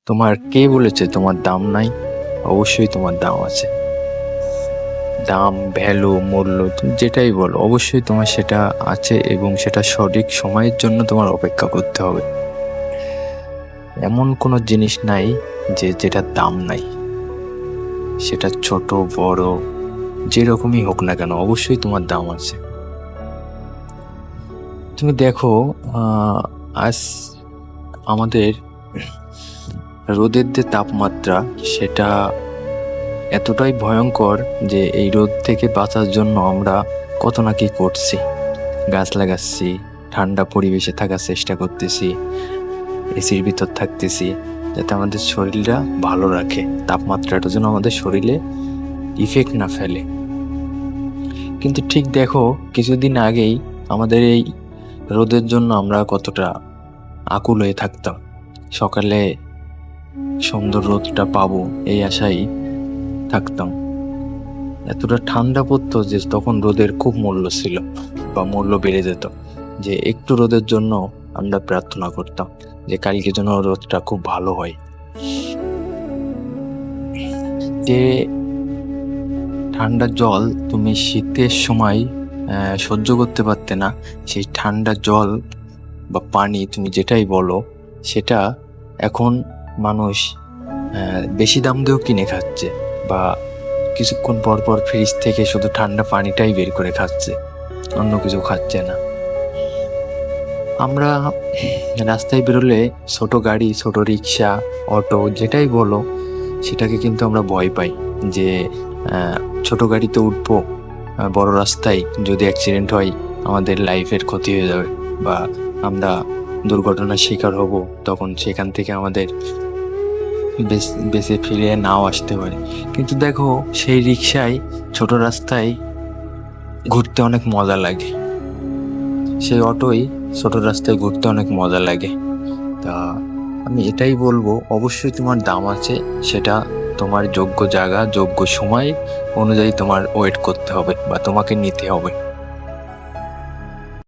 তোমার কে বলেছে তোমার দাম নাই? অবশ্যই তোমার দাম আছে। দাম, ভ্যালু, মূল্য, তুমি যেটাই বলো, অবশ্যই তোমার সেটা আছে এবং সেটা সঠিক সময়ের জন্য তোমার অপেক্ষা করতে হবে। এমন কোনো জিনিস নাই যেটার দাম নাই। সেটা ছোট বড় যেরকমই হোক না কেন, অবশ্যই তোমার দাম আছে। তুমি দেখো, আজ আমাদের রোদের যে তাপমাত্রা, সেটা এতটাই ভয়ঙ্কর যে এই রোদ থেকে বাঁচার জন্য আমরা কত না কি করছি। গাছ লাগাচ্ছি, ঠান্ডা পরিবেশে থাকার চেষ্টা করতেছি, এসির ভিতর থাকতেছি, যাতে আমাদের শরীরটা ভালো রাখে, তাপমাত্রাটা যেন আমাদের শরীরে ইফেক্ট না ফেলে। কিন্তু ঠিক দেখো, কিছুদিন আগেই আমাদের এই রোদের জন্য আমরা কতটা আকুল হয়ে থাকতাম। সকালে সুন্দর রোদটা পাবো এই আশায় থাকতাম। এতটা ঠান্ডা পড়তো যে তখন রোদের খুব মূল্য ছিল, বা মূল্য বেড়ে যেত, যে একটু রোদের জন্য আমরা প্রার্থনা করতাম যে কালকে যেন রোদটা খুব ভালো হয়। যে ঠান্ডা জল তুমি শীতের সময় সহ্য করতে পারতে না, সেই ঠান্ডা জল বা পানি তুমি যেটাই বলো, সেটা এখন মানুষ বেশি দাম দিয়েও কিনে খাচ্ছে, বা কিছুক্ষণ পর পর ফ্রিজ থেকে শুধু ঠান্ডা পানিটাই বের করে খাচ্ছে, অন্য কিছু খাচ্ছে না। আমরা রাস্তায় বেরোলে ছোট গাড়ি, ছোট রিক্সা, অটো যেটাই বলো, সেটাকে কিন্তু আমরা ভয় পাই যে ছোট গাড়িতে উঠবো, বড় রাস্তায় যদি অ্যাক্সিডেন্ট হয় আমাদের লাইফের ক্ষতি হয়ে যাবে, বা আমরা দুর্ঘটনার শিকার হব, তখন সেখান থেকে আমাদের বেঁচে ফিরে নাও আসতে পারে। কিন্তু দেখো, সেই রিক্সায় ছোট রাস্তায় ঘুরতে অনেক মজা লাগে, সেই অটোই ছোট রাস্তায় ঘুরতে অনেক মজা লাগে। তা আমি এটাই বলবো, অবশ্যই তোমার দাম আছে, সেটা তোমার যোগ্য জায়গা, যোগ্য সময় অনুযায়ী তোমার ওয়েট করতে হবে, বা তোমাকে নিতে হবে।